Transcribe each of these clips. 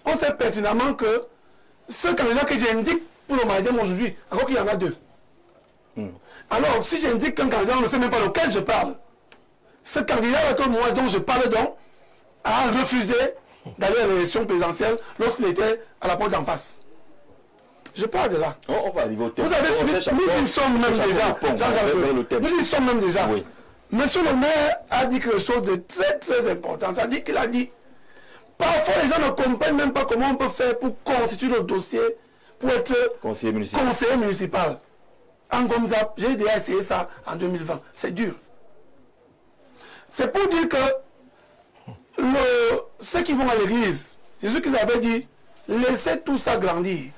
on sait pertinemment que ce candidat que j'indique pour le Maïdem aujourd'hui, alors qu'il y en a deux. Alors, si j'indique qu'un candidat, on ne sait même pas lequel je parle, ce candidat dont je parle donc, a refusé d'aller à l'élection présidentielle lorsqu'il était à la porte d'en face. Je parle de là. On va arriver au thème. Vous avez suivi, nous y sommes même déjà. Nous y sommes même déjà. Oui. Monsieur le maire a dit quelque chose de très très important. Ça dit qu'il a dit, parfois les gens ne comprennent même pas comment on peut faire pour constituer le dossier pour être conseiller municipal. En Gomzap, j'ai déjà essayé ça en 2020. C'est dur. C'est pour dire que ceux qui vont à l'église, Jésus qui avait dit, laissez tout ça grandir.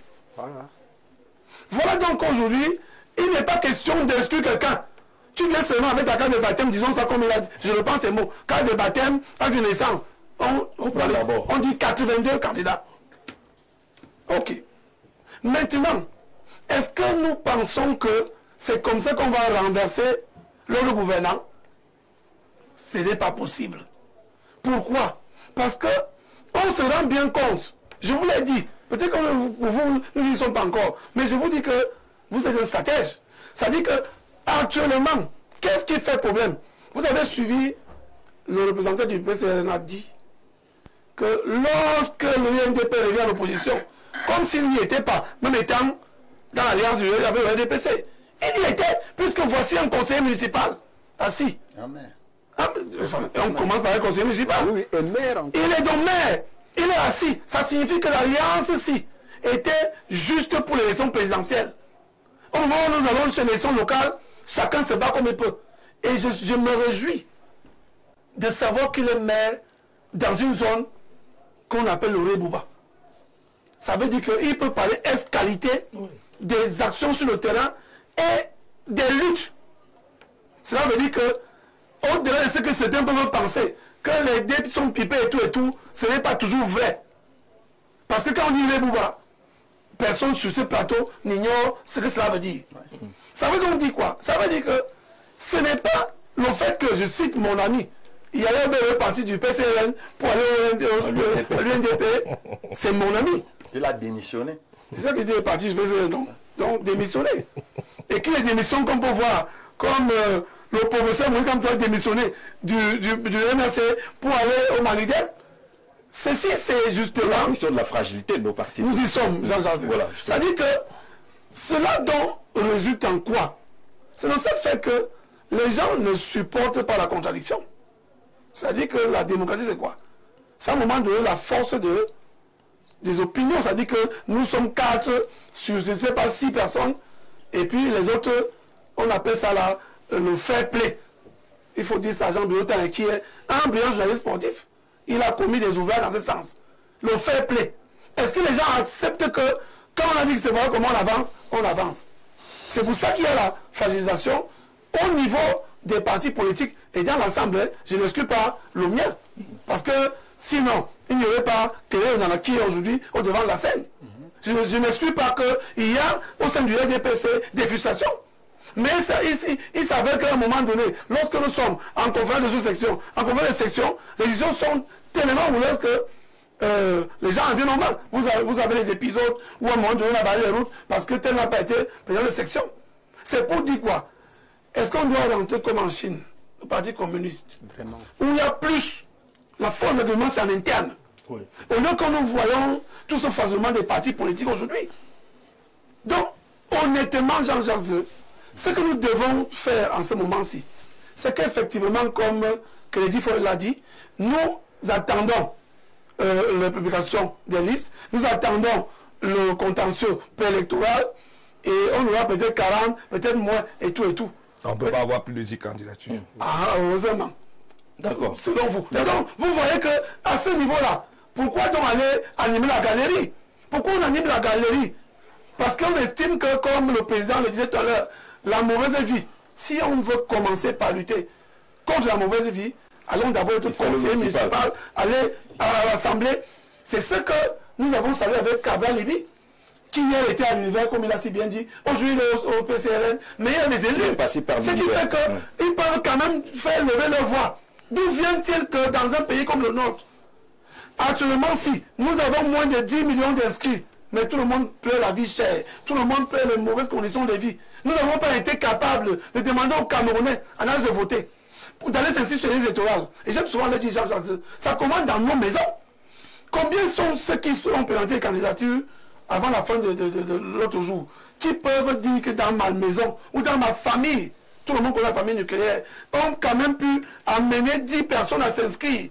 Voilà donc aujourd'hui, il n'est pas question d'exclure quelqu'un. Tu viens seulement avec ta carte de baptême, disons ça comme il a dit, je le pense ces mots, carte de baptême, acte de naissance. On dit 82 candidats. Ok. Maintenant, est-ce que nous pensons que c'est comme ça qu'on va renverser le gouvernant? Ce n'est pas possible. Pourquoi? Parce que on se rend bien compte, je vous l'ai dit, peut-être que vous, nous n'y sommes pas encore, mais je vous dis que vous êtes un stratège. Ça dit que actuellement, qu'est-ce qui fait problème? Vous avez suivi, le représentant du PCN a dit que lorsque le UNDP revient à l'opposition, comme s'il n'y était pas, même étant dans l'alliance avec le RDPC, il y était, puisque voici un conseiller municipal assis. Amen. On commence par un conseiller municipal. Oui, et maire encore. Il est donc maire, il est assis. Ça signifie que l'alliance-ci était juste pour l'élection présidentielle. Au moment où nous allons sur l'élection locale, chacun se bat comme il peut. Et je me réjouis de savoir qu'il est maire dans une zone qu'on appelle le Rebouba. Ça veut dire qu'il peut parler qualité des actions sur le terrain et des luttes. Cela veut dire que, au-delà de ce que certains peuvent penser, que les dés sont pipés et tout, ce n'est pas toujours vrai. Parce que quand on dit Rebouba, personne sur ce plateau n'ignore ce que cela veut dire. Ça veut donc dire quoi? Ça veut dire que ce n'est pas le fait que je cite mon ami, il y avait le parti du PCRN pour aller à l'UNDP, c'est mon ami. Il a démissionné. C'est ça qui dit le parti du PCRN, non? Donc démissionné. Et qui est démission qu'on peut voir, comme le professeur Moïse Kamto a démissionné du MRC pour aller au Malidien. Ceci, c'est justement... Sur la fragilité de nos partis. Nous y sommes, Jean-Jean. Voilà, ça dit que cela donc résulte en quoi? C'est dans ce fait que les gens ne supportent pas la contradiction. C'est-à-dire que la démocratie, c'est quoi? C'est à un moment donné la force des opinions. C'est-à-dire que nous sommes 4 sur, je ne sais pas, 6 personnes. Et puis les autres, on appelle ça là, le fair play. Il faut dire ça, Jean Bilotin, qui est un brillant journaliste sportif. Il a commis des ouvrages dans ce sens. Le fair play. Est-ce que les gens acceptent que, quand on a dit que c'est vrai comment on avance. C'est pour ça qu'il y a la fragilisation au niveau des partis politiques et dans l'Assemblée. Je n'exclus pas le mien. Parce que sinon, il n'y aurait pas Télé qui est aujourd'hui au devant de la scène. Je n'exclus pas qu'il y a au sein du RDPC des frustrations. Mais il s'avère qu'à un moment donné, lorsque nous sommes en conférence de sous-section, en conférence de section, les décisions sont tellement houleuses que les gens en viennent normal. Vous avez les épisodes où à un moment donné on a barré les routes parce que tel n'a pas été président de section. C'est pour dire quoi? Est-ce qu'on doit rentrer comme en Chine, le Parti communiste, Vraiment. où il y a plus la force de demande, c'est en interne. Oui. Au lieu que nous voyons tout ce foisonnement des partis politiques aujourd'hui. Donc, honnêtement, Jean-Jacques, ce que nous devons faire en ce moment-ci, c'est qu'effectivement, comme Crédit Foy l'a dit, nous attendons la publication des listes, nous attendons le contentieux préélectoral, et on aura peut-être 40, peut-être moins, et tout et tout. On ne peut pas avoir plus de 10 candidatures. Ah, heureusement. D'accord. Selon vous. Et donc, vous voyez qu'à ce niveau-là, pourquoi donc aller animer la galerie? Pourquoi on anime la galerie? Parce qu'on estime que, comme le président le disait tout à l'heure, la mauvaise vie, si on veut commencer par lutter contre la mauvaise vie, allons d'abord être conseiller municipal, aller à l'Assemblée. C'est ce que nous avons salué avec Cabral Libi, qui hier était à l'univers, comme il a si bien dit, aujourd'hui il est au PCRN, mais il y a des élus. Ce qui fait qu'ils peuvent quand même faire lever leur voix. D'où vient-il que dans un pays comme le nôtre, Actuellement, si nous avons moins de 10 millions d'inscrits, mais tout le monde plaît la vie chère, tout le monde plaît les mauvaises conditions de vie. Nous n'avons pas été capables de demander aux Camerounais en âge de voter, d'aller s'inscrire sur les électorales. Et j'aime souvent le dire, ça commence dans nos maisons. Combien sont ceux qui ont présenté les candidatures avant la fin de l'autre jour, qui peuvent dire que dans ma maison ou dans ma famille, tout le monde connaît la famille nucléaire, ont quand même pu amener 10 personnes à s'inscrire.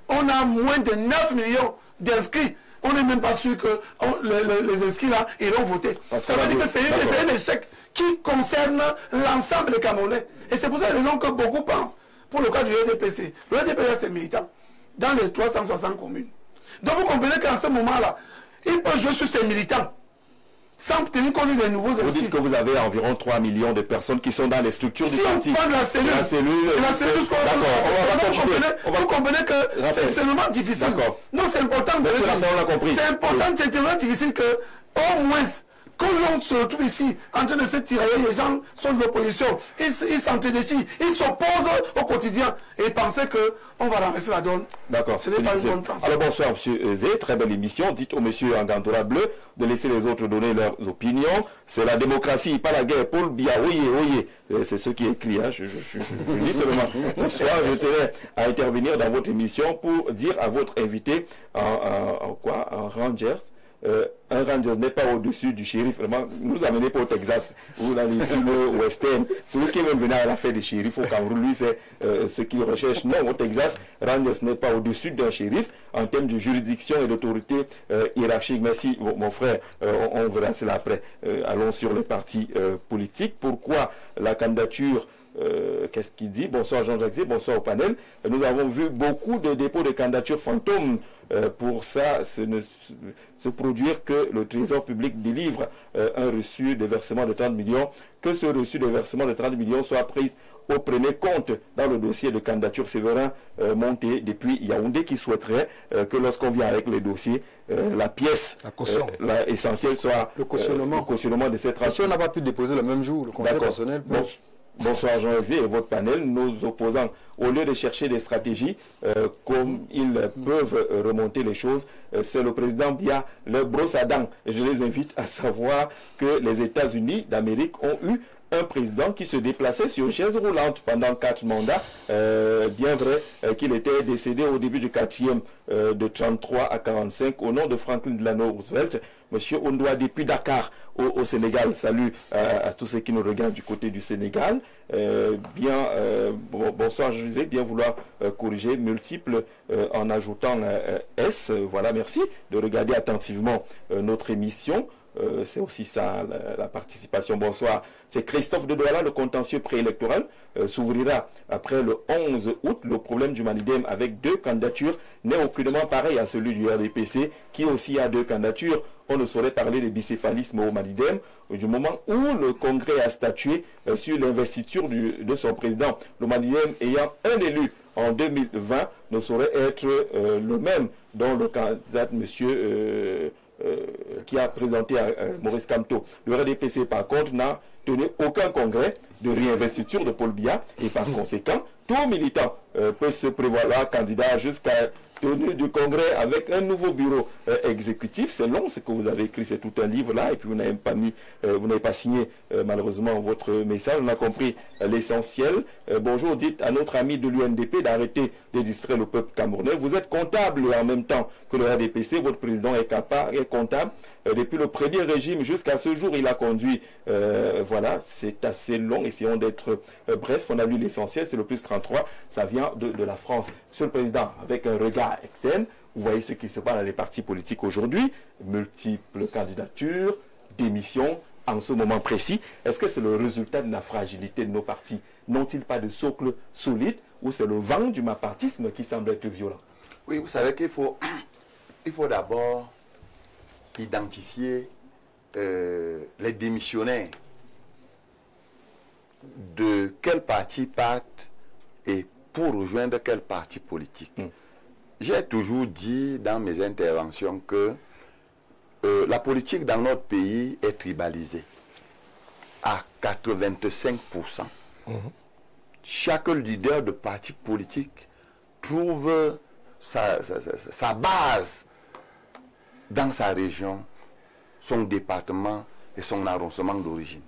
On a moins de 9 millions d'inscrits. On n'est même pas sûr que les inscrits là iront voter. Ça veut dire que c'est un échec qui concerne l'ensemble des Camerounais. Et c'est pour cette raison que beaucoup pensent, pour le cas du RDPC, le RDPC c'est militant, dans les 360 communes. Donc vous comprenez qu'en ce moment-là, il peut jouer sur ces militants, sans tenir compte des nouveaux inscrits. Vous dites que vous avez environ 3 millions de personnes qui sont dans les structures du parti. Si on prend la cellule, vous comprenez que c'est vraiment difficile. Non, c'est important de le dire. C'est important, c'est tellement difficile que, au moins, quand l'on se retrouve ici, en train de se tirer, les gens sont de l'opposition, ils s'entredéchirent, ils s'opposent au quotidien et penser qu'on va renverser la donne. D'accord. Ce n'est pas une bonne pensée. Alors bonsoir, M. Zé, très belle émission. Dites au monsieur en gandola bleu de laisser les autres donner leurs opinions. C'est la démocratie, pas la guerre. Paul Biya, oui. C'est ce qui est écrit, hein. Je dis seulement. Bonsoir, je tenais à intervenir dans votre émission pour dire à votre invité, en Rangers, un Rangers n'est pas au-dessus du shérif. Vraiment, nous amenez pas au Texas ou dans les films western. Celui qui est même venu à la fête des shérifs au Cameroun, lui, c'est ce qu'il recherche. Non, au Texas, Rangers n'est pas au-dessus d'un shérif en termes de juridiction et d'autorité hiérarchique. Merci, mon frère. On verra cela après. Allons sur les partis politiques. Pourquoi la candidature qu'est-ce qu'il dit? Bonsoir Jean-Jacques Zé, bonsoir au panel. Nous avons vu beaucoup de dépôts de candidatures fantômes. Pour ça, se produire que le Trésor public délivre un reçu de versement de 30 millions, que ce reçu de versement de 30 millions soit pris au premier compte dans le dossier de candidature Séverin monté depuis Yaoundé, qui souhaiterait que lorsqu'on vient avec les dossiers, la pièce essentielle soit le cautionnement de cette transaction. Si on n'a pas pu déposer le même jour, le conseil personnel peut... Bonsoir Jean-Jacques et votre panel. Nos opposants, au lieu de chercher des stratégies, comme ils peuvent remonter les choses, c'est le président Biya, le brosse à dents. Je les invite à savoir que les États-Unis d'Amérique ont eu un président qui se déplaçait sur une chaise roulante pendant 4 mandats, bien vrai qu'il était décédé au début du 4e de 33 à 45 au nom de Franklin Delano Roosevelt. Monsieur Ondoa depuis Dakar au Sénégal. Salut à tous ceux qui nous regardent du côté du Sénégal. Bonsoir, je disais, bien vouloir corriger multiple en ajoutant S. Voilà, merci de regarder attentivement notre émission. C'est aussi ça, la participation. Bonsoir. C'est Christophe de Douala. Le contentieux préélectoral s'ouvrira après le 11 août. Le problème du Manidem avec 2 candidatures n'est aucunement pareil à celui du RDPC qui aussi a 2 candidatures. On ne saurait parler de bicéphalisme au Manidem du moment où le Congrès a statué sur l'investiture de son président. Le Manidem ayant un élu en 2020 ne saurait être le même dont le candidat monsieur qui a présenté à Maurice Kamto. Le RDPC par contre n'a tenu aucun congrès de réinvestiture de Paul Biya et par conséquent tout militant peut se prévoir là candidat jusqu'à tenue du congrès avec un nouveau bureau exécutif. C'est long ce que vous avez écrit, c'est tout un livre là et puis vous n'avez pas mis, vous n'avez pas signé malheureusement votre message. On a compris l'essentiel. Bonjour, dites à notre ami de l'UNDP d'arrêter de distraire le peuple camerounais. Vous êtes comptable en même temps que le RDPC, votre président est comptable. Depuis le premier régime jusqu'à ce jour, il a conduit. Voilà, c'est assez long. Essayons d'être bref. On a lu l'essentiel, c'est le plus 33. Ça vient de la France. Monsieur le Président, avec un regard externe, vous voyez ce qui se passe dans les partis politiques aujourd'hui. Multiples candidatures, démissions, en ce moment précis. Est-ce que c'est le résultat de la fragilité de nos partis? N'ont-ils pas de socle solide ou c'est le vent du mapartisme qui semble être violent? Oui, vous savez qu'il faut d'abord identifier les démissionnaires, de quel parti partent et pour rejoindre quel parti politique. J'ai toujours dit dans mes interventions que la politique dans notre pays est tribalisée à 85%. Chaque leader de parti politique trouve sa base dans sa région, son département et son arrondissement d'origine.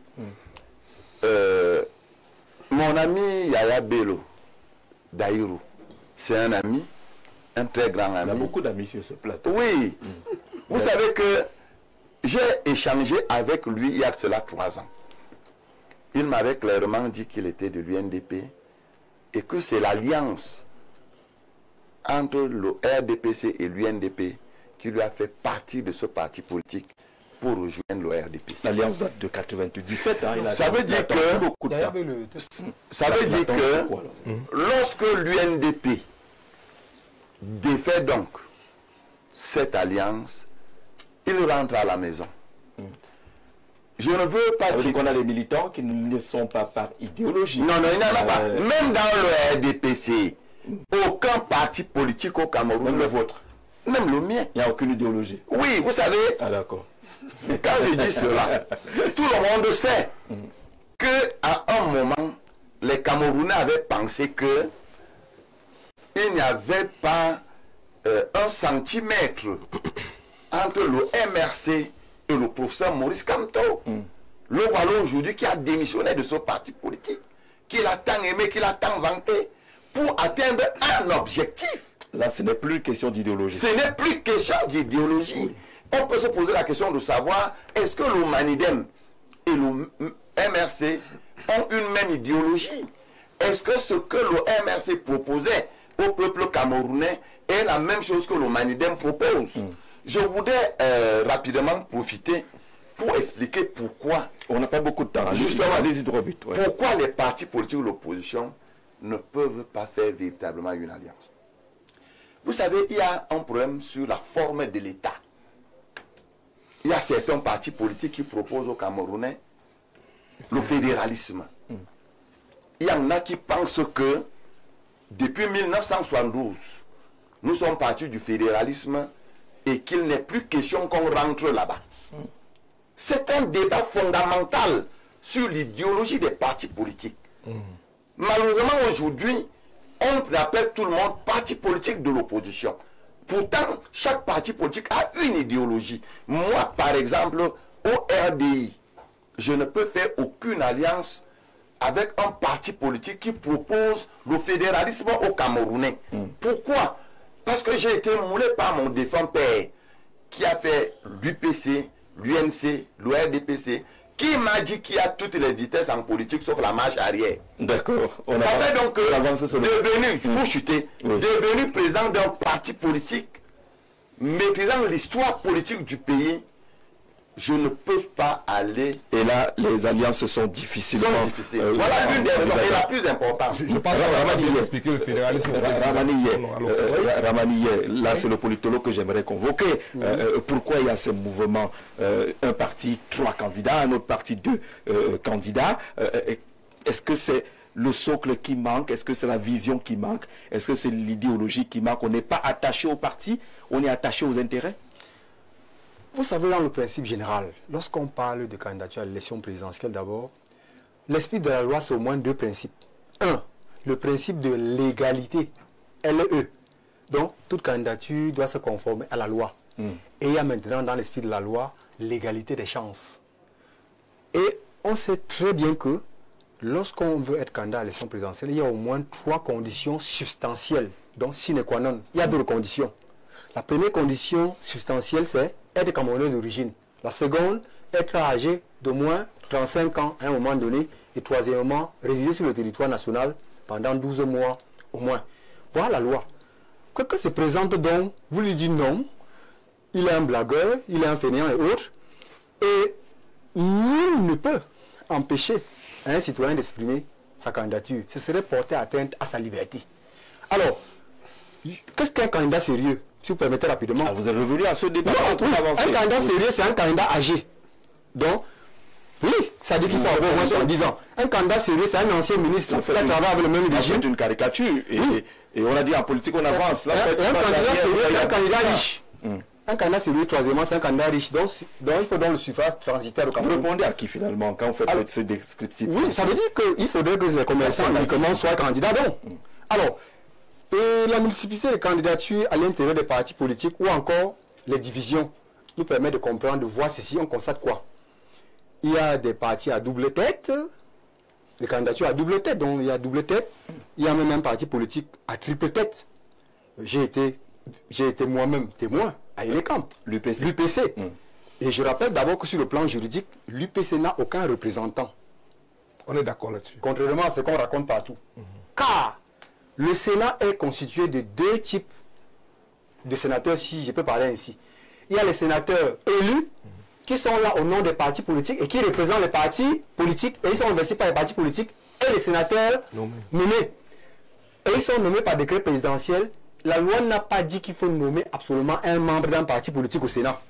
Mon ami Yaya Bello Daïrou, c'est un ami, un très grand ami. Il y a beaucoup d'amis sur ce plateau. Oui. Vous savez que j'ai échangé avec lui il y a de cela 3 ans. Il m'avait clairement dit qu'il était de l'UNDP et que c'est l'alliance entre le RDPC et l'UNDP qui lui a fait partie de ce parti politique pour rejoindre le RDPC. L'alliance date de 97. Hein, ça veut dire que lorsque l'UNDP défait donc cette alliance, il rentre à la maison. Je ne veux pas... Si on a des militants qui ne sont pas par idéologie. Non, il n'y en a pas. Même dans le RDPC, aucun parti politique au Cameroun... Même le vôtre. Même le mien. Il n'y a aucune idéologie. Oui, vous savez... Ah d'accord. Quand je dis cela, tout le monde sait qu'à un moment, les Camerounais avaient pensé que il n'y avait pas 1 centimètre entre le MRC et le professeur Maurice Kamto. Le voilà aujourd'hui qui a démissionné de ce parti politique, qu'il a tant aimé, qu'il a tant vanté, pour atteindre un objectif. Là, ce n'est plus question d'idéologie. Ce n'est plus question d'idéologie. On peut se poser la question de savoir, est-ce que le Manidem et le MRC ont une même idéologie? Est-ce que ce que le MRC proposait au peuple camerounais est la même chose que le Manidem propose? Je voudrais rapidement profiter pour expliquer pourquoi. On n'a pas beaucoup de temps. Justement, allez-y droit but. Ouais. Pourquoi les partis politiques de l'opposition ne peuvent pas faire véritablement une alliance? Vous savez, il y a un problème sur la forme de l'État. Il y a certains partis politiques qui proposent aux Camerounais le fédéralisme. Il y en a qui pensent que depuis 1972, nous sommes partis du fédéralisme et qu'il n'est plus question qu'on rentre là-bas. C'est un débat fondamental sur l'idéologie des partis politiques. Malheureusement, aujourd'hui, on appelle tout le monde parti politique de l'opposition. Pourtant, chaque parti politique a une idéologie. Moi, par exemple, au RDI, je ne peux faire aucune alliance avec un parti politique qui propose le fédéralisme aux Camerounais. Pourquoi? Parce que j'ai été moulé par mon défunt père qui a fait l'UPC, l'UNC, le RDPC, qui m'a dit qu'il y a toutes les vitesses en politique sauf la marche arrière. D'accord. Ça fait donc devenu président d'un parti politique, maîtrisant l'histoire politique du pays, je ne peux pas aller... Et là, les alliances sont difficilement... voilà l'une des raisons et la plus importante. Je pense qu'on expliquer le fédéralisme. Ramani, là c'est le politologue que j'aimerais convoquer. Pourquoi il y a ces mouvements, un parti 3 candidats, un autre parti 2 candidats? Est-ce que c'est le socle qui manque? Est-ce que c'est la vision qui manque? Est-ce que c'est l'idéologie qui manque? On n'est pas attaché au parti, on est attaché aux intérêts? Vous savez, dans le principe général, lorsqu'on parle de candidature à l'élection présidentielle d'abord, l'esprit de la loi, c'est au moins 2 principes. 1, le principe de l'égalité, LE. Donc, toute candidature doit se conformer à la loi. Et il y a maintenant dans l'esprit de la loi, l'égalité des chances. Et on sait très bien que lorsqu'on veut être candidat à l'élection présidentielle, il y a au moins 3 conditions substantielles, donc sine qua non. Il y a 2 conditions. La première condition substantielle, c'est être Camerounais d'origine. La seconde, être âgé d'au moins 35 ans à un moment donné. Et troisièmement, résider sur le territoire national pendant 12 mois au moins. Voilà la loi. Quelqu'un se présente donc, vous lui dites non, il est un blagueur, il est un fainéant et autres, et nul ne peut empêcher un citoyen d'exprimer sa candidature. Ce serait porter atteinte à sa liberté. Alors, qu'est-ce qu'un candidat sérieux? Si vous permettez rapidement. Ah, vous êtes revenu à ce débat. Un candidat sérieux, c'est un candidat âgé. Donc, oui, ça dit qu'il faut avoir au moins 70 ans. Un candidat sérieux, c'est un ancien ministre qui a travaillé avec le même régime. C'est une caricature. Et on a dit en politique, on avance. Là, un candidat sérieux, c'est un candidat riche. Un candidat sérieux, troisièmement, c'est un candidat riche. Donc, il faut donc le suffrage transitaire au Cameroun. Vous répondez à qui finalement quand vous faites ce descriptif? Oui, ça veut dire qu'il faudrait que les commerçants uniquement soient candidats. Donc, alors, Et la multiplicité de candidatures à l'intérieur des partis politiques ou encore les divisions nous permet de comprendre, de voir ceci. On constate quoi? Il y a des partis à double tête, des candidatures à double tête, donc il y a double tête. Il y a même un parti politique à triple tête. J'ai été moi-même témoin à Elecamp, l'UPC. Et je rappelle d'abord que sur le plan juridique, l'UPC n'a aucun représentant. On est d'accord là-dessus. Contrairement à ce qu'on raconte partout. Car le Sénat est constitué de deux types de sénateurs, si je peux parler ainsi. Il y a les sénateurs élus qui sont là au nom des partis politiques et qui représentent les partis politiques et ils sont investis par les partis politiques, et les sénateurs nommés. Et ils sont nommés par décret présidentiel. La loi n'a pas dit qu'il faut nommer absolument un membre d'un parti politique au Sénat.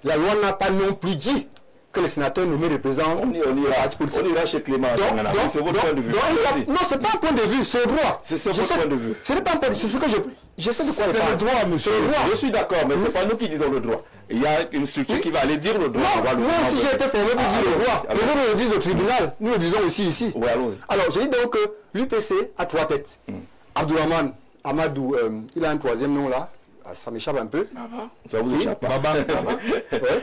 La loi n'a pas non plus dit que les sénateurs nommés représentent les partis politiques. On ira chez Clément. C'est votre point de vue. Non, ce n'est pas un point de vue, c'est le droit. C'est votre point de vue. Ce n'est pas un point de vue, c'est ce que je sais de quoi il parle. C'est le droit, monsieur. Je suis d'accord, mais ce n'est pas nous qui disons le droit. Il y a une structure qui va aller dire le droit. Non, si j'ai été formé pour dire le droit, les autres le disent au tribunal, nous le disons ici. Oui, allons-y. Alors, je dis donc que l'UPC a trois têtes. Abdourahmane Amadou, il a un troisième nom là. Ça m'échappe un peu. Ça vous échappe pas.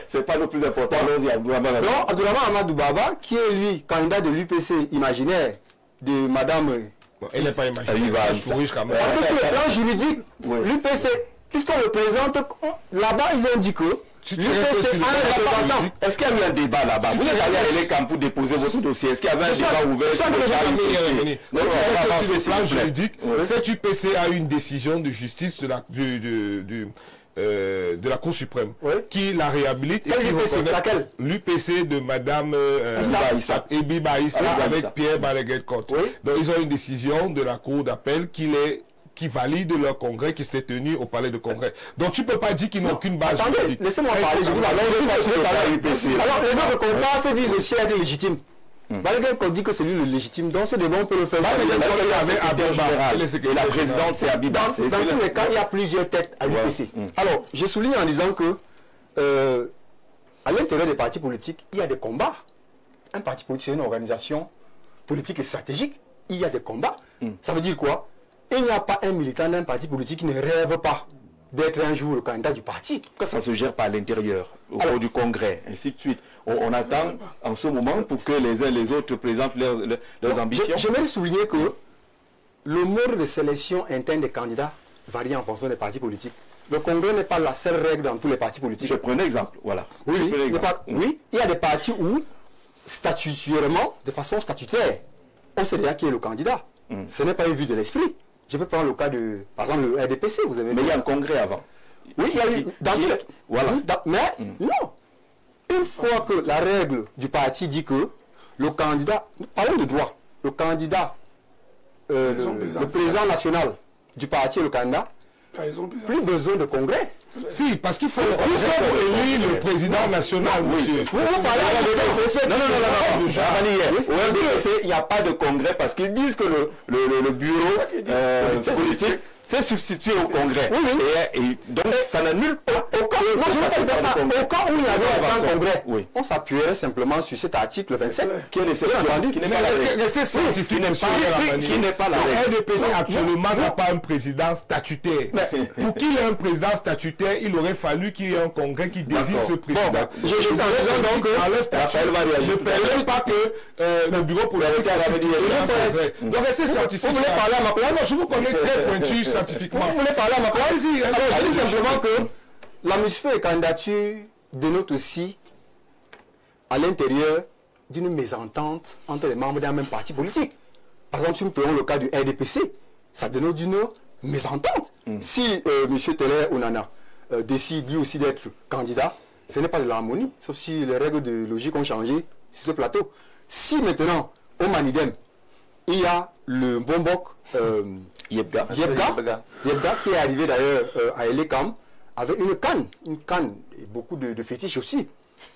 C'est pas le plus important. Allons-y, Abdourahmane. Non, Abdourahmane Amadou Baba, qui est lui, candidat de l'UPC imaginaire de madame. Elle n'est pas imaginaire. Parce que sur le plan juridique, l'UPC, puisqu'on le présente, là-bas, ils ont dit que l'UPC a un représentant. Est-ce qu'il y a eu un débat là-bas? Vous êtes allé à Elecamp pour déposer votre dossier. Est-ce qu'il y avait un débat ouvert? Sur le plan juridique, cette UPC a eu une décision de justice de la Cour suprême qui la réhabilite et qui reconnaît l'UPC de Madame Ebi Baïssa avec Pierre Balaguet-Cotte. Donc ils ont une décision de la Cour d'appel qui valide leur congrès qui s'est tenu au palais de congrès. Donc tu ne peux pas dire qu'ils n'ont aucune base juridique. Laissez-moi parler, je vous allons. Alors les autres contrats se disent aussi être légitimes. Malgré qu'on dit que c'est lui le légitime, dans ce débat on peut le faire. Et la présidente c'est Abiba. Dans tous les cas, il y a plusieurs têtes à l'UPC. Alors, je souligne en disant que à l'intérieur des partis politiques, il y a des combats. Un parti politique, c'est une organisation politique et stratégique. Il y a des combats. Ça veut dire quoi? Il n'y a pas un militant d'un parti politique qui ne rêve pas d'être un jour le candidat du parti. Pourquoi ça ne se gère pas à l'intérieur, au cours du congrès, ainsi de suite? On attend en ce moment pour que les uns et les autres présentent leurs ambitions. J'aimerais souligner que le mode de sélection interne des candidats varie en fonction des partis politiques. Le congrès n'est pas la seule règle dans tous les partis politiques. Je prends un exemple, voilà. Oui, il y a des partis où, statutairement, de façon statutaire, on sait déjà qui est le candidat. Ce n'est pas une vue de l'esprit. Je peux prendre le cas de, par exemple, le RDPC, vous avez... Mais il y a un congrès avant. Oui, il y a eu... Voilà. Mais, non. Une fois que la règle du parti dit que le candidat... Parlons de droit. Le candidat, le président national du parti est le candidat, plus besoin de congrès. Si, parce qu'il faut élire le président national, monsieur. Non, il n'y a pas de congrès parce qu'ils disent que le bureau politique s'est substitué au congrès. Et donc, ça n'annule pas. Au cas où il y avait un congrès, on s'appuierait simplement sur cet article 27 qui est l'exception, qui n'est pas la règle. Qui n'est pas la règle. Le RDPC actuellement n'a pas un président statutaire. Pour qu'il ait un président statutaire, il aurait fallu qu'il y ait un congrès qui désigne ce président. Je suis en disant donc que ne permet pas que le bureau politique donc restez scientifique. Vous voulez parler à ma place? Je vous connais très pointu scientifiquement. Vous voulez parler à ma place? Alors, je dis simplement que la multiplicité des candidatures dénote aussi à l'intérieur d'une mésentente entre les membres d'un même parti politique. Par exemple, si nous prenons le cas du RDPC, ça dénote d'une mésentente. Si M. Teller Onana décide lui aussi d'être candidat, ce n'est pas de l'harmonie, sauf si les règles de logique ont changé sur ce plateau. Si maintenant, au Manidem, il y a le Bombok Yebga qui est arrivé d'ailleurs à Elecamp avec une canne et beaucoup de fétiches aussi.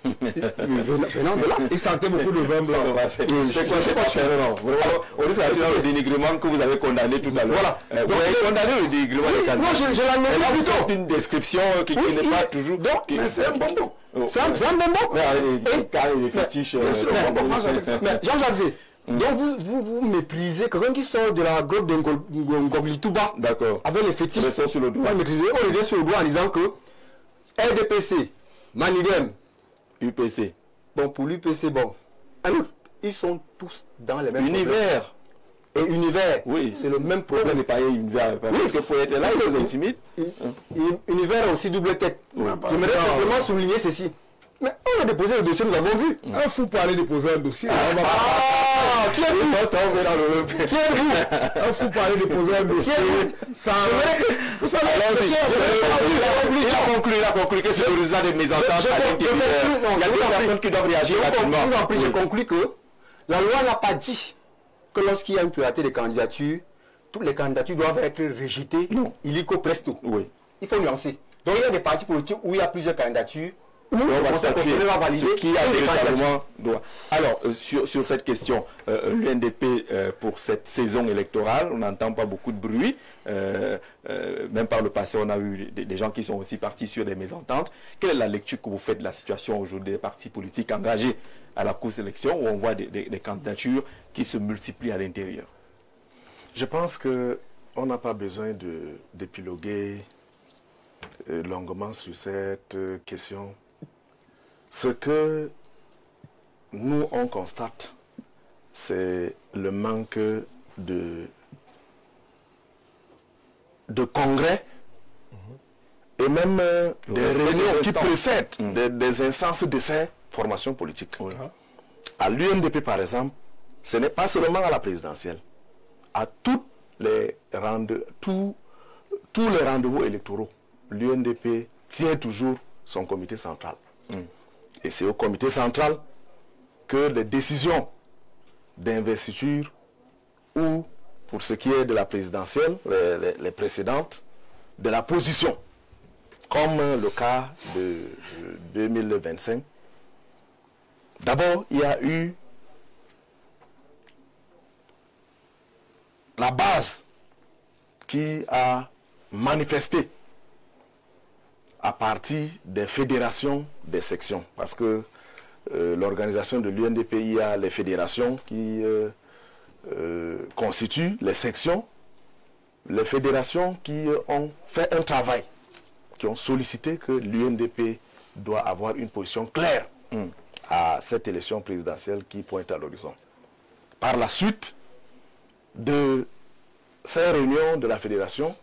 Venant de là. Il sentait beaucoup de vin blanc. On risque d'être dans le dénigrement que vous avez condamné tout à l'heure. Voilà. Vous avez condamné le dénigrement des candidats. Non, je l'admets plutôt. C'est une description qui n'est pas toujours... Mais c'est un bonbon. C'est un bonbon. Mais les fétiches... Mais Jean-Jacques, Donc vous méprisez quelqu'un qui sort de la grotte de Ngoglituba. D'accord. Avec les fétiches. Sur le doigt. On revient sur le doigt en disant que RDPC, Manidem, UPC. Bon, pour l'UPC, bon. Alors, ils sont tous dans les mêmes univers. Et univers, oui. C'est le même problème. C'est pas univers. Oui. Parce qu'il faut être là, il faut être timide. Univers a aussi double tête. Oui. J'aimerais simplement souligner ceci. Mais on a déposé le dossier, nous avons vu. Un fou pour aller déposer un dossier. Qui est-vous? Un fou pour aller déposer un dossier. Vous savez, il a conclu que c'est le résultat des mésententes. Il y a des personnes qui doivent réagir rapidement. Je conclus que la loi n'a pas dit que lorsqu'il y a une pluralité de candidatures, toutes les candidatures doivent être rejetées illico presto. Oui. Il faut nuancer. Donc il y a des partis politiques où il y a plusieurs candidatures. On va statuer ce qui a véritablement droit. Alors, sur cette question, l'UNDP, pour cette saison électorale, on n'entend pas beaucoup de bruit. Même par le passé, on a eu des gens qui sont aussi partis sur des mésententes. Quelle est la lecture que vous faites de la situation aujourd'hui des partis politiques engagés à la course élection, où on voit des candidatures qui se multiplient à l'intérieur? Je pense qu'on n'a pas besoin d'épiloguer longuement sur cette question. Ce que nous, on constate, c'est le manque de congrès et même des réunions qui précèdent des instances de ces formations politiques. Oui. À l'UNDP, par exemple, ce n'est pas seulement à la présidentielle. À tous les rendez-vous électoraux, l'UNDP tient toujours son comité central. Et c'est au comité central que les décisions d'investiture ou, pour ce qui est de la présidentielle, les précédentes, de la position, comme le cas de 2025. D'abord, il y a eu la base qui a manifesté à partir des fédérations des sections. Parce que l'organisation de l'UNDP, il y a les fédérations qui constituent les sections. Les fédérations qui ont fait un travail, qui ont sollicité que l'UNDP doit avoir une position claire à cette élection présidentielle qui pointe à l'horizon. Par la suite de ces réunions de la fédération,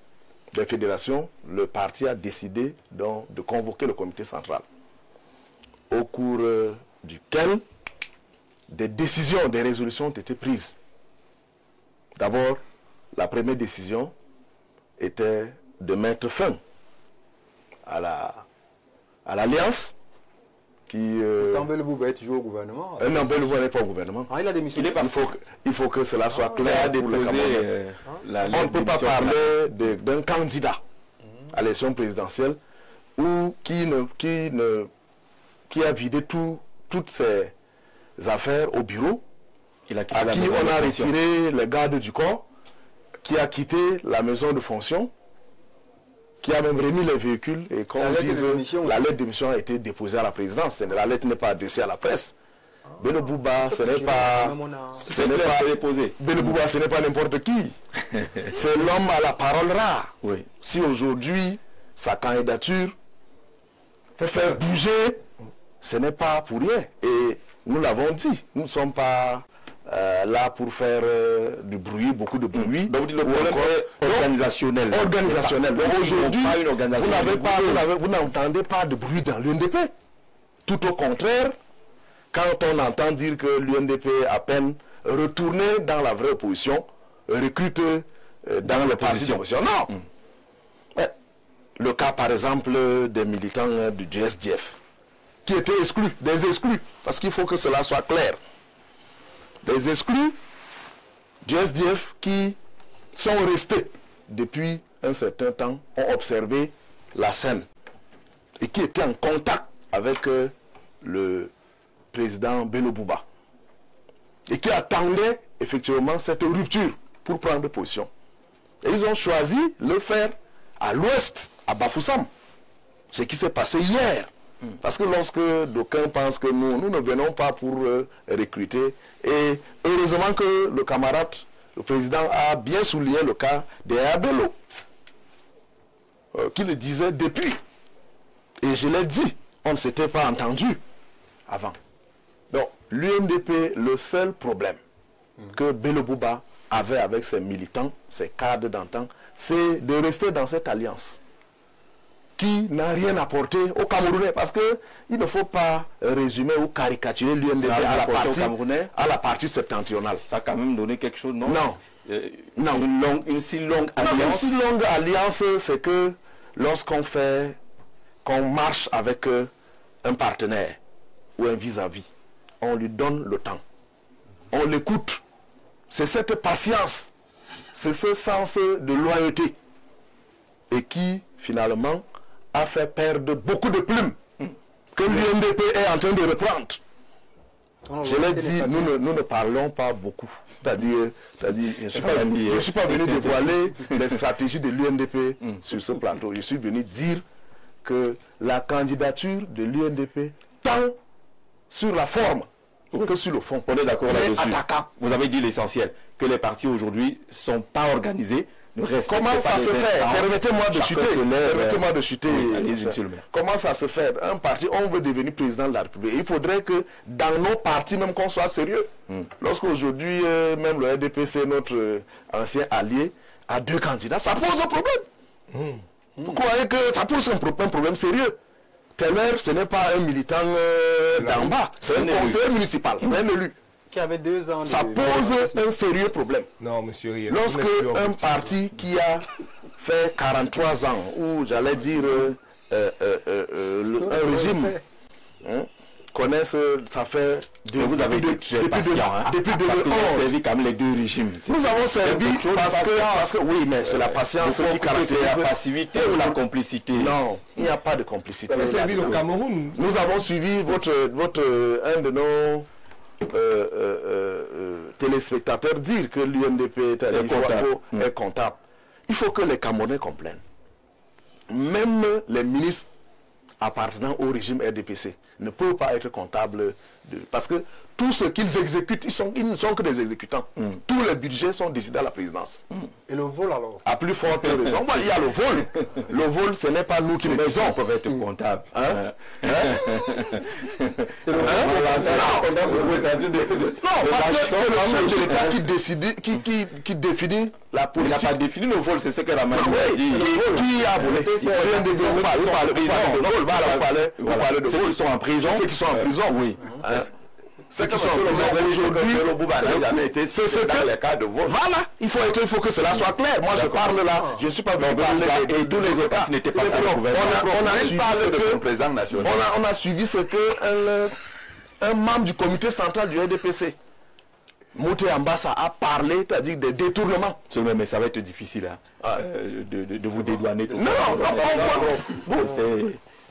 des fédérations, le parti a décidé donc de convoquer le comité central, au cours duquel des décisions, des résolutions ont été prises. D'abord, la première décision était de mettre fin à l'alliance qui... Tambelou est toujours au gouvernement. Non, Belou n'est pas au gouvernement. Ah, il a démissionné. Il faut que cela soit clair pour le Camerounais. On ne peut pas parler d'un candidat à l'élection présidentielle ou qui a vidé toutes ses affaires au bureau, à qui on a retiré les gardes du corps, qui a quitté la maison de fonction, qui a même remis les véhicules, et qu'on dise la lettre de démission a été déposée à la présidence. La lettre n'est pas adressée à la presse. Beno Bouba, ce n'est pas n'importe qui. C'est l'homme à la parole rare. Oui. Si aujourd'hui sa candidature fait bouger, ce n'est pas pour rien. Et nous l'avons dit, nous ne sommes pas là pour faire du bruit, beaucoup de bruit. Donc le problème est organisationnel. Organisationnel. Donc aujourd'hui, vous n'entendez pas de bruit dans l'UNDP. Tout au contraire, quand on entend dire que l'UNDP à peine retourné dans la vraie opposition, recrute dans le parti d'opposition. Non. Le cas par exemple des militants du SDF, qui étaient exclus, des exclus, parce qu'il faut que cela soit clair. Des exclus du SDF qui sont restés depuis un certain temps, ont observé la scène et qui étaient en contact avec le président Beno Bouba et qui attendaient effectivement cette rupture pour prendre position. Et ils ont choisi de le faire à l'ouest, à Bafoussam. Ce qui s'est passé hier Parce que lorsque d'aucuns pensent que nous ne venons pas pour recruter, et heureusement que le camarade, le président, a bien souligné le cas des Abello, qui le disait depuis. Et je l'ai dit, on ne s'était pas entendu avant. Donc, l'UNDP, le seul problème que Bello Bouba avait avec ses militants, ses cadres d'antan, c'est de rester dans cette alliance qui n'a rien apporté aux Camerounais, parce qu'il ne faut pas résumer ou caricaturer l'UNDP à la partie septentrionale. Ça a quand même donné quelque chose, non? Non. Non. Une si longue alliance. Une si longue alliance, c'est que lorsqu'on marche avec un partenaire ou un vis-à-vis, on lui donne le temps. On l'écoute. C'est cette patience, c'est ce sens de loyauté, et qui, finalement, a fait perdre beaucoup de plumes que l'UNDP est en train de reprendre. Je l'ai dit, nous ne parlons pas beaucoup. C'est-à-dire, je ne suis pas venu dévoiler les stratégies de l'UNDP sur ce plateau. Je suis venu dire que la candidature de l'UNDP tend sur la forme que sur le fond. On est d'accord là-dessus. Vous avez dit l'essentiel, que les partis aujourd'hui ne sont pas organisés. Comment ça se fait? Permettez-moi de chuter. Permettez-moi de chuter. Allez-y, monsieur le maire. Comment ça se fait? Un parti, on veut devenir président de la République. Il faudrait que dans nos partis, même qu'on soit sérieux. Lorsqu'aujourd'hui, même le RDPC, notre ancien allié, a 2 candidats, ça pose un problème. Vous croyez que ça pose un problème sérieux? Teller, ce n'est pas un militant d'en bas, c'est un conseiller municipal, un élu. Qui avait 2 ans. Ça pose un sérieux problème. Non, monsieur Riel. Lorsque un parti qui a fait 43 ans, ou j'allais dire un régime, connaît ça fait vous avez depuis 2011. Parce que vous avez servi quand même les 2 régimes. Nous avons servi parce que oui, mais c'est la patience qui caractérise la passivité ou la complicité. Non, il n'y a pas de complicité. Vous avez servi le Cameroun. Nous avons suivi un de nos téléspectateurs dire que l'UNDP est comptable. Il faut que les Camerounais comprennent. Même les ministres appartenant au régime RDPC ne peuvent pas être comptables parce que tout ce qu'ils exécutent, ils ne sont que des exécutants. Tous les budgets sont décidés à la présidence. Et le vol alors? À plus forte raison, il y a le vol. Le vol, ce n'est pas nous qui le disons. Ils peuvent être comptables. Non, parce que c'est le chef de l'État qui définit la politique. Il n'a pas défini le vol, c'est ce que la main a dit. Qui a volé? Vous parlez de ceux qui sont en prison. Ceux qui sont en prison, oui. Ceux qui sont en prison aujourd'hui, c'est dans les cas de vol. Voilà, il faut que cela soit clair. Moi, je parle là, je ne suis pas venu parler et tous les autres ce n'était pas ça. On a suivi ce que un membre du comité central du RDPC, Mouté Ambassa, a parlé, c'est-à-dire des détournements. Mais ça va être difficile de vous dédouaner.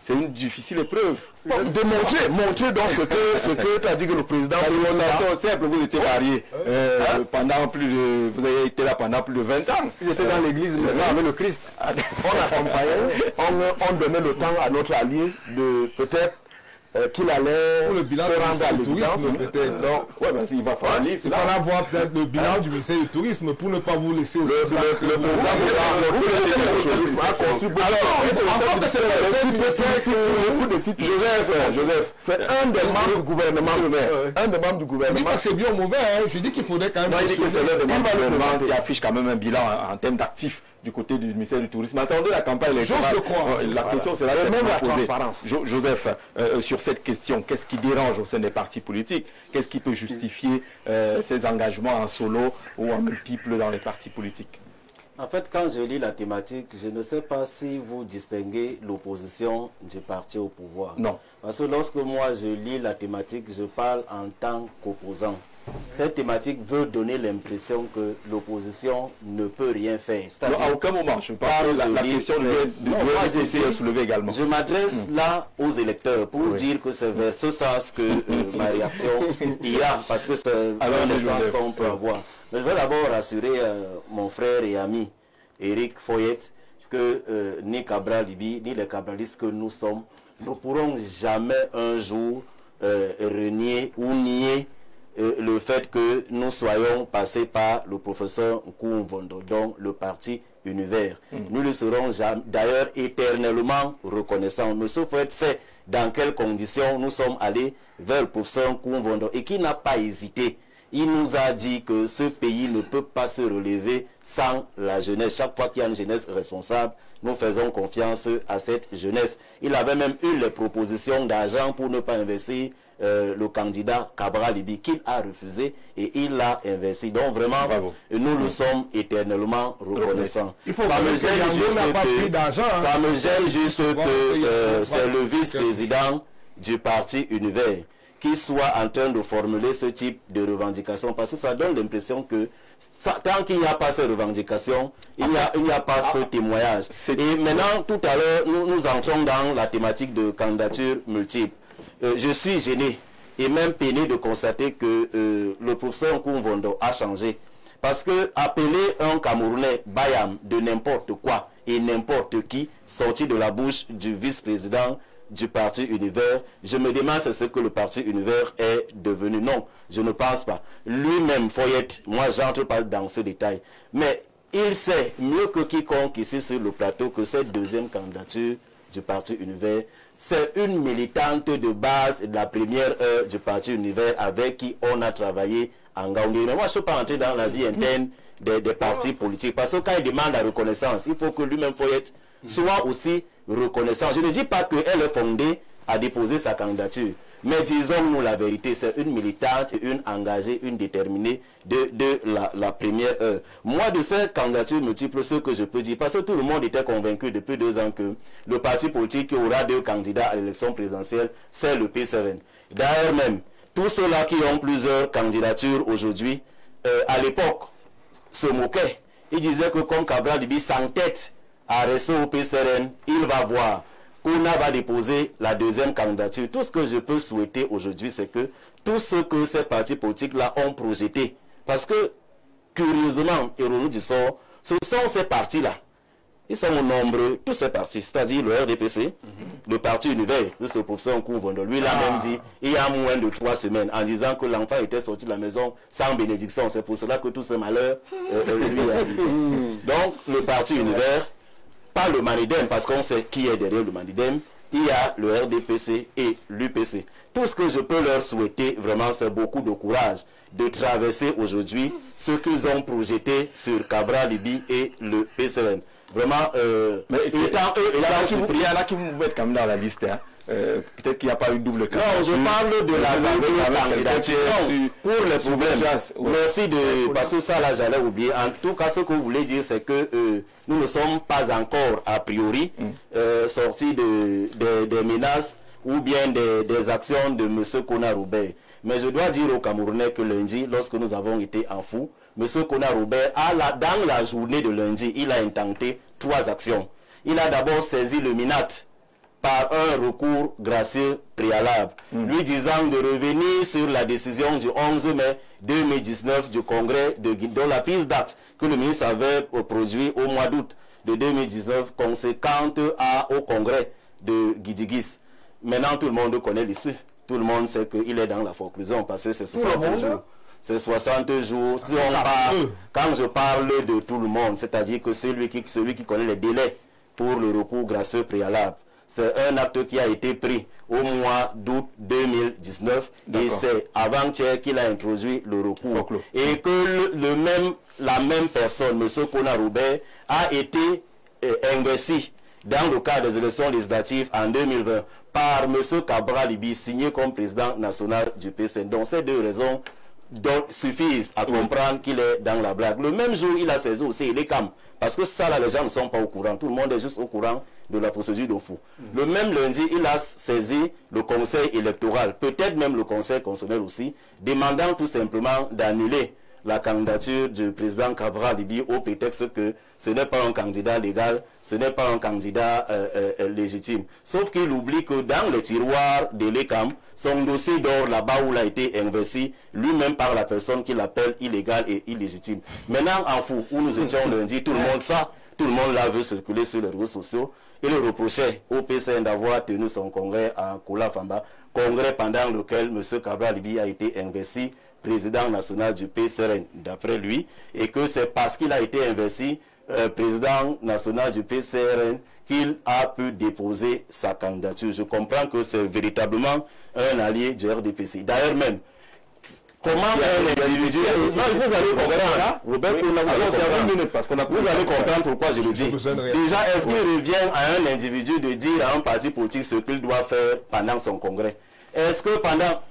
C'est une difficile épreuve. Montrer donc ce que tu as dit que le président... Simple, vous étiez marié pendant vous avez été là pendant plus de 20 ans. Ils étaient dans l'église avec le Christ. On accompagnait, on donnait le temps à notre allié de peut-être qu'il allait pour le bilan du ministère du tourisme peut-être. Il va falloir il fallait voir peut-être le bilan du ministère du tourisme pour ne pas vous laisser aussi. Joseph, c'est un des membres du gouvernement. Oui, c'est bien ou mauvais, je dis qu'il faudrait quand même... Il dit que c'est l'un des membres du gouvernement qui affiche quand même un bilan en termes d'actifs du côté du ministère du Tourisme. Attendez la campagne électorale. La question, c'est même la transparence. Joseph, sur cette question, qu'est-ce qui dérange au sein des partis politiques? Qu'est-ce qui peut justifier ces engagements en solo ou en multiples dans les partis politiques? En fait, quand je lis la thématique, je ne sais pas si vous distinguez l'opposition du parti au pouvoir. Non. Parce que lorsque moi je lis la thématique, je parle en tant qu'opposant. Cette thématique veut donner l'impression que l'opposition ne peut rien faire. À aucun moment, je parle de la question de essayer soulever également. Je m'adresse là aux électeurs pour dire que c'est vers ce sens que ma réaction ira, parce que c'est le sens qu'on peut avoir. Mais je veux d'abord rassurer mon frère et ami Éric Foyet que ni Cabral Libi, ni les cabralistes que nous sommes ne pourrons jamais un jour renier ou nier le fait que nous soyons passés par le professeur Nkoumvondo, donc le parti Univers. Nous le serons d'ailleurs éternellement reconnaissants. M. Fouette sait dans quelles conditions nous sommes allés vers le professeur Nkoumvondo et qui n'a pas hésité. Il nous a dit que ce pays ne peut pas se relever sans la jeunesse. Chaque fois qu'il y a une jeunesse responsable, nous faisons confiance à cette jeunesse. Il avait même eu les propositions d'argent pour ne pas investir le candidat Cabral Libi, qu'il a refusé et il l'a investi. Donc vraiment, nous le sommes éternellement reconnaissants. Ça me gêne juste que c'est le vice-président du parti Univers qui soit en train de formuler ce type de revendication, parce que ça donne l'impression que tant qu'il n'y a pas ces revendications, il n'y a pas ce témoignage. Et maintenant, tout à l'heure, nous entrons dans la thématique de candidature multiple. Je suis gêné et même peiné de constater que le professeur Nkoumvondo a changé. Parce que appeler un Camerounais Bayam de n'importe quoi et n'importe qui, sorti de la bouche du vice-président du parti Univers, je me demande ce que le parti Univers est devenu. Non, je ne pense pas. Lui-même, Foyette, moi j'entre pas dans ce détail, mais il sait mieux que quiconque ici sur le plateau que cette deuxième candidature du parti Univers, c'est une militante de base de la première heure du parti Univers avec qui on a travaillé en Gaoundé. Mais moi je ne peux pas entrer dans la vie interne des partis politiques, parce que quand il demande la reconnaissance, il faut que lui-même, Foyette, soit aussi reconnaissant. Je ne dis pas qu'elle est fondée à déposer sa candidature, mais disons-nous la vérité, c'est une militante, une engagée, une déterminée de la première heure. Moi, de ces candidatures multiples, ce que je peux dire, parce que tout le monde était convaincu depuis 2 ans que le parti politique qui aura 2 candidats à l'élection présidentielle, c'est le P7. D'ailleurs même, tous ceux-là qui ont plusieurs candidatures aujourd'hui, à l'époque, se moquaient. Ils disaient que comme Cabral Libi s'entête à rester au PCRN, il va voir. Kouna va déposer la deuxième candidature. Tout ce que je peux souhaiter aujourd'hui, c'est que tout ce que ces partis politiques-là ont projeté, parce que, curieusement, ironie du sort, ce sont ces partis-là. Ils sont nombreux, tous ces partis, c'est-à-dire le RDPC, le parti Univers, le professeur Nkoumvondo, lui, il a même dit, il y a moins de 3 semaines, en disant que l'enfant était sorti de la maison sans bénédiction. C'est pour cela que tous ces malheurs lui arrivent. Donc, le parti Univers, pas le Manidem, parce qu'on sait qui est derrière le Manidem, il y a le RDPC et l'UPC. Tout ce que je peux leur souhaiter, vraiment, c'est beaucoup de courage de traverser aujourd'hui ce qu'ils ont projeté sur Cabral Libi et le PCN. Vraiment, mais il y en a qui vous mettent quand même dans la liste. Hein. Peut-être qu'il n'y a pas eu double candidature. Non, je parle de la candidature pour les problèmes. Merci de... Parce que ça, là, j'allais oublier. En tout cas, ce que vous voulez dire, c'est que nous ne sommes pas encore, a priori, sortis des menaces ou bien des actions de M. Kona-Roubert. Mais je dois dire aux Camerounais que lundi, lorsque nous avons été en fou, M. Kona-Roubert, dans la journée de lundi, il a intenté 3 actions. Il a d'abord saisi le MINAT par un recours gracieux préalable, lui disant de revenir sur la décision du 11 mai 2019 du Congrès dont la prise date que le ministre avait produit au mois d'août de 2019 conséquente au Congrès de Guidigis. Maintenant, tout le monde connaît l'issue. Tout le monde sait qu'il est dans la forclusion parce que c'est 60 jours. C'est 60 jours. Si on parle, quand je parle de tout le monde, c'est-à-dire que celui qui connaît les délais pour le recours gracieux préalable, c'est un acte qui a été pris au mois d'août 2019 et c'est avant-hier qu'il a introduit le recours. Et que la même personne, M. Kona-Roubert, a été investi dans le cadre des élections législatives en 2020 par M. Cabral Libi, signé comme président national du PCN. Donc ces 2 raisons suffisent à comprendre qu'il est dans la blague. Le même jour, il a saisi aussi les CAM. Parce que ça, là, les gens ne sont pas au courant. Tout le monde est juste au courant de la procédure de fou. Le même lundi, il a saisi le conseil électoral, peut-être même le conseil constitutionnel aussi, demandant tout simplement d'annuler la candidature du président Cabral Libi au prétexte que ce n'est pas un candidat légal, ce n'est pas un candidat légitime. Sauf qu'il oublie que dans les tiroirs de l'ECAM, son dossier d'or là-bas où il a été investi, lui-même par la personne qui l'appelle illégale et illégitime. Maintenant, en fou, où nous étions lundi, tout le monde tout le monde l'a vu circuler sur les réseaux sociaux. Il reprochait au PCN d'avoir tenu son congrès à Koula-Famba, congrès pendant lequel M. Cabral Libi a été investi président national du PCRN, d'après lui, et que c'est parce qu'il a été investi président national du PCRN qu'il a pu déposer sa candidature. Je comprends que c'est véritablement un allié du RDPC. D'ailleurs même, comment un individu... Non, vous allez comprendre. Robert, vous allez comprendre pourquoi je le dis. Déjà, est-ce qu'il revient à un individu de dire à un parti politique ce qu'il doit faire pendant son congrès? Est-ce que pendant...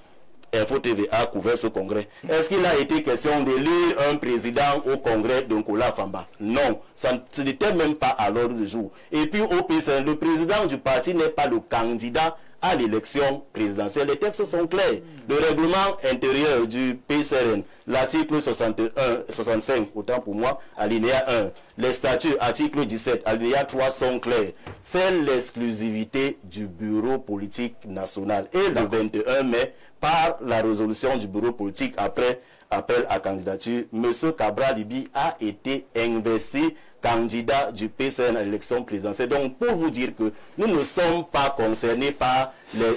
Info TV a couvert ce congrès. Est-ce qu'il a été question d'élire un président au congrès de Nkola-Famba? Non, ça n'était même pas à l'ordre du jour. Et puis au PCN, le président du parti n'est pas le candidat à l'élection présidentielle. Les textes sont clairs. Le règlement intérieur du PCRN, l'article 65, autant pour moi, alinéa 1. Les statuts, article 17, alinéa 3 sont clairs. C'est l'exclusivité du bureau politique national. Et le 21 mai, par la résolution du bureau politique après appel à candidature, M. Cabral Libi a été investi candidat du PCN à l'élection présidentielle. Donc, pour vous dire que nous ne sommes pas concernés par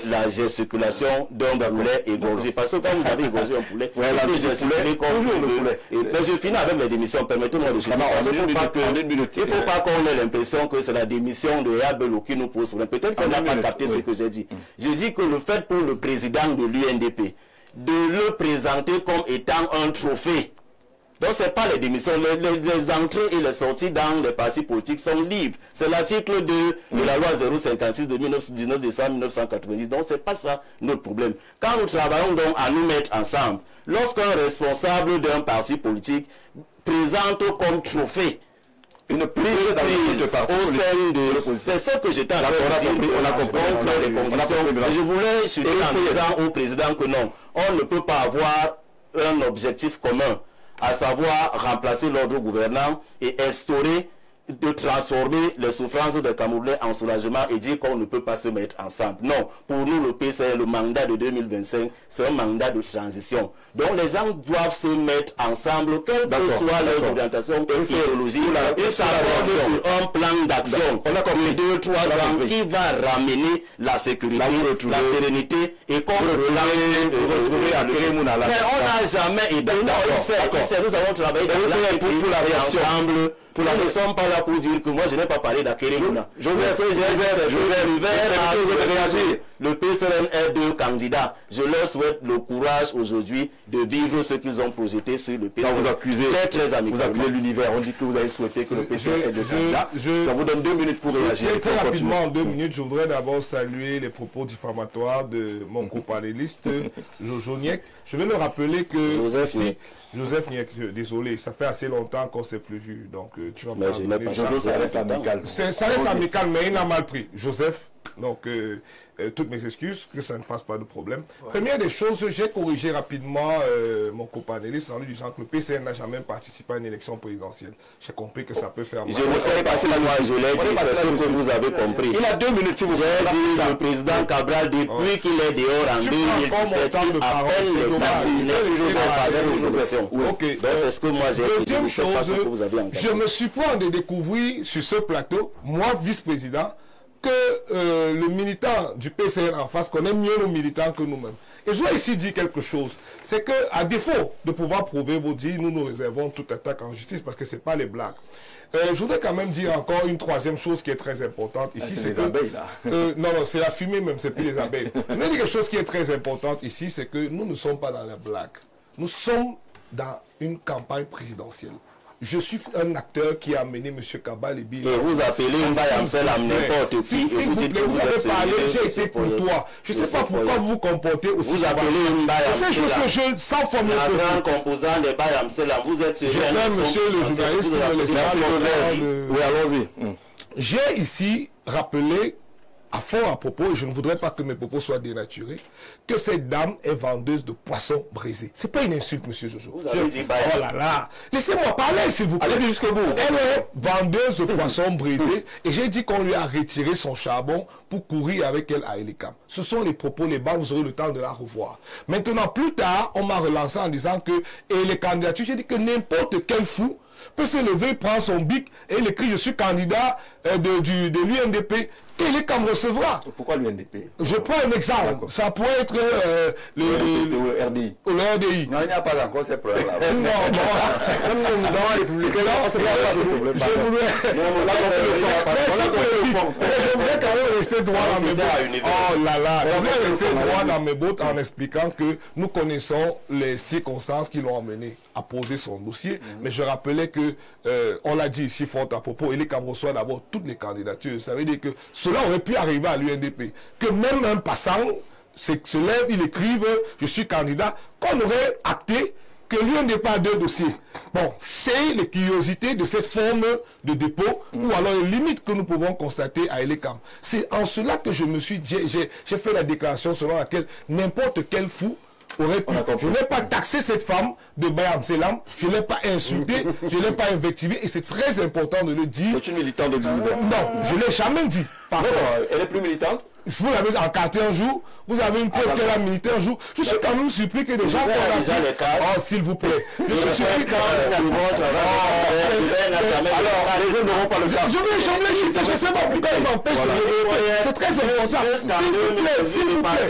la gesticulation d'un poulet égorgé. Parce que quand vous avez égorgé un poulet, vous pouvez gesticuler comme vous voulez. Mais je finis avec les démissions. Permettez-moi de finir. Il ne faut pas qu'on ait l'impression que c'est la démission de Yabelo qui nous pose problème. Peut-être qu'on n'a pas capté ce que j'ai dit. Je dis que le fait pour le président de l'UNDP de le présenter comme étant un trophée. Donc, ce n'est pas les démissions. Les entrées et les sorties dans les partis politiques sont libres. C'est l'article 2 de la loi 056 de 19 décembre 1990. Donc, ce n'est pas ça notre problème. Quand nous travaillons donc à nous mettre ensemble, lorsqu'un responsable d'un parti politique présente comme trophée une prise au sein de... C'est ce que j'étais en train de dire. On a compris les conditions. Je voulais chuter en disant au président que non, on ne peut pas avoir un objectif commun, à savoir remplacer l'ordre gouvernant et instaurer, de transformer les souffrances des Camerounais en soulagement et dire qu'on ne peut pas se mettre ensemble. Non, pour nous, le PCN, le mandat de 2025, c'est un mandat de transition. Donc les gens doivent se mettre ensemble, quelle que soit leur orientation idéologique, et s'accorder sur un plan d'action de 2-3 ans qui va ramener la sécurité, la sérénité et qu'on mais on n'a jamais été nous avons travaillé pour la réaction ensemble. Nous ne sommes pas là pour dire que moi je n'ai pas parlé d'Akérémouna. Le PCRN est deux candidats. Je leur souhaite le courage aujourd'hui de vivre ce qu'ils ont projeté sur le PCRN. Vous accusez, vous accusez l'univers. On dit que vous avez souhaité que le PCRN ait deux candidats. Ça vous donne 2 minutes pour réagir. Très rapidement, en 2 minutes, je voudrais d'abord saluer les propos diffamatoires de mon copanéliste Jojo Niek. Je vais le rappeler que Joseph Niek, désolé, ça fait assez longtemps qu'on ne s'est plus vu. Donc tu vas pas ça reste amical. Ça reste amical, mais il n'a mal pris. Joseph, donc toutes mes excuses, que ça ne fasse pas de problème. Première des choses, j'ai corrigé rapidement mon copanéliste en lui disant que le PCN n'a jamais participé à une élection présidentielle. J'ai compris que ça peut faire mal. Je me serais passé la loi, je l'ai dit, c'est ce que vous avez compris. Il a 2 minutes, si vous avez dit le président Cabral, depuis qu'il est dehors en 2017, il appelle les candidats. Donc c'est ce que moi j'ai dit. Deuxième chose, je me suis pris de découvrir sur ce plateau, moi vice-président, que le militant du PCN en face connaît mieux nos militants que nous-mêmes. Et je dois ici dire quelque chose. C'est qu'à défaut de pouvoir prouver vos dires, nous réservons toute attaque en justice parce que ce n'est pas les blagues. Je voudrais quand même dire encore une troisième chose qui est très importante ici. C'est les abeilles là. Non, c'est la fumée même, c'est plus les abeilles. Je voudrais dire quelque chose qui est très importante ici, c'est que nous ne sommes pas dans la blague. Nous sommes dans une campagne présidentielle. Je suis un acteur qui a amené M. Cabral Libi. Et vous appelez Mbayamsel à n'importe qui. S'il vous plaît, vous avez parlé, j'ai été pour toi. Je ne sais pas pourquoi vous vous comportez aussi. Vous appelez Mbayamsel. Sans former le grand composant de Mbayamsel, vous êtes sur j'espère, monsieur le journaliste, qui me laissera le... Oui, allons-y. J'ai ici rappelé à fond à propos, et je ne voudrais pas que mes propos soient dénaturés, que cette dame est vendeuse de poissons brisés. C'est pas une insulte, monsieur Jojo. Vous avez dit oh là là. Laissez-moi parler, s'il vous plaît. Allez jusqu'au bout. Elle est vendeuse de poissons brisés, et j'ai dit qu'on lui a retiré son charbon pour courir avec elle à Elikam. Ce sont les propos, les balles, vous aurez le temps de la revoir. Maintenant, plus tard, on m'a relancé en disant que, et les candidatures, j'ai dit que n'importe quel fou peut se lever, prendre son bic et il écrit « Je suis candidat de l'UNDP ». Et l'ECAM recevra. Pourquoi l'UNDP? Je prends un exemple. Ça pourrait être le RDI. Le RDI. Non, il n'y a pas encore ces problèmes-là. Non, les républicains, là, on se passe pas ce problème. Je voudrais quand même rester droit dans mes bottes. Oh là là. Je voudrais rester droit dans mes bottes en expliquant que nous connaissons les circonstances qui l'ont amené à poser son dossier. Mais je rappelais que, on l'a dit ici fort à propos, l'ECAM reçoit d'abord toutes les candidatures. Ça veut dire que cela aurait pu arriver à l'UNDP. Que même un passant se lève, il écrive « Je suis candidat », qu'on aurait acté que l'UNDP a 2 dossiers. Bon, c'est les curiosités de cette forme de dépôt ou alors les limites que nous pouvons constater à l'ECAM. C'est en cela que je me suis dit, j'ai fait la déclaration selon laquelle n'importe quel fou aurait pu. Je n'ai pas taxé cette femme de Bayam Selam, je ne l'ai pas insultée, je ne l'ai pas invectivée et c'est très important de le dire. C'est une militante de l'univers. Non, je ne l'ai jamais dit. Non, elle est plus militante. Vous l'avez encarté un jour, vous avez une preuve qu'elle a milité un jour. Je suis quand même surpris que des gens... Oh, s'il vous plaît. Je suis surpris quand même... Alors, les gens n'auront pas le cas. Je vais chuter, je ne sais pas pourquoi il m'empêche de le répéter. C'est très important. S'il vous plaît,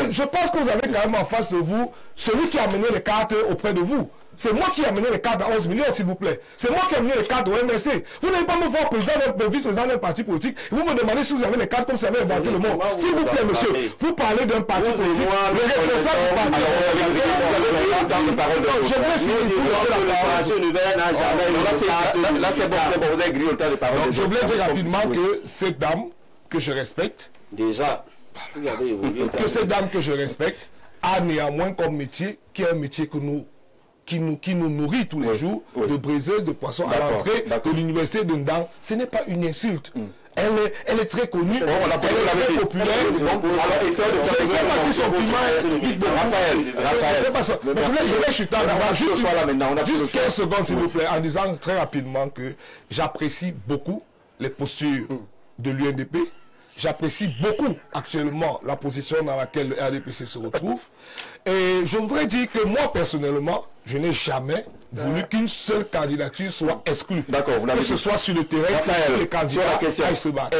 je pense que vous avez quand même en face de vous celui qui a amené les cartes auprès de vous. C'est moi qui ai amené les cartes à 11 millions, s'il vous plaît. C'est moi qui ai amené les cartes au MSC. Vous n'allez pas me voir président d'un vice-président d'un parti politique. Vous me demandez si vous avez les cartes comme si vous avez inventé le monde. S'il vous plaît, monsieur, vous parlez d'un parti politique. Le responsable du parti. Je voulais finir là, c'est bon, vous avez grillé le temps de parole. Je voulais dire rapidement que cette dame que je respecte, déjà, vous avez évolué. Que cette dame que je respecte a néanmoins comme métier, qui est un métier que nous qui nous nourrit tous les jours, de briseuse de poissons à l'entrée de l'université de Ndang. Ce n'est pas une insulte. Elle est très connue, elle est très populaire. Je ne sais pas si son climat est... Je voulais chuter en disant juste 15 secondes, s'il vous plaît, en disant très rapidement que j'apprécie beaucoup les postures de l'UNDP. J'apprécie beaucoup actuellement la position dans laquelle le RDPC se retrouve. Et je voudrais dire que moi, personnellement, je n'ai jamais voulu qu'une seule candidature soit exclue. D'accord, que ce soit sur le terrain, que les candidats aillent se battre.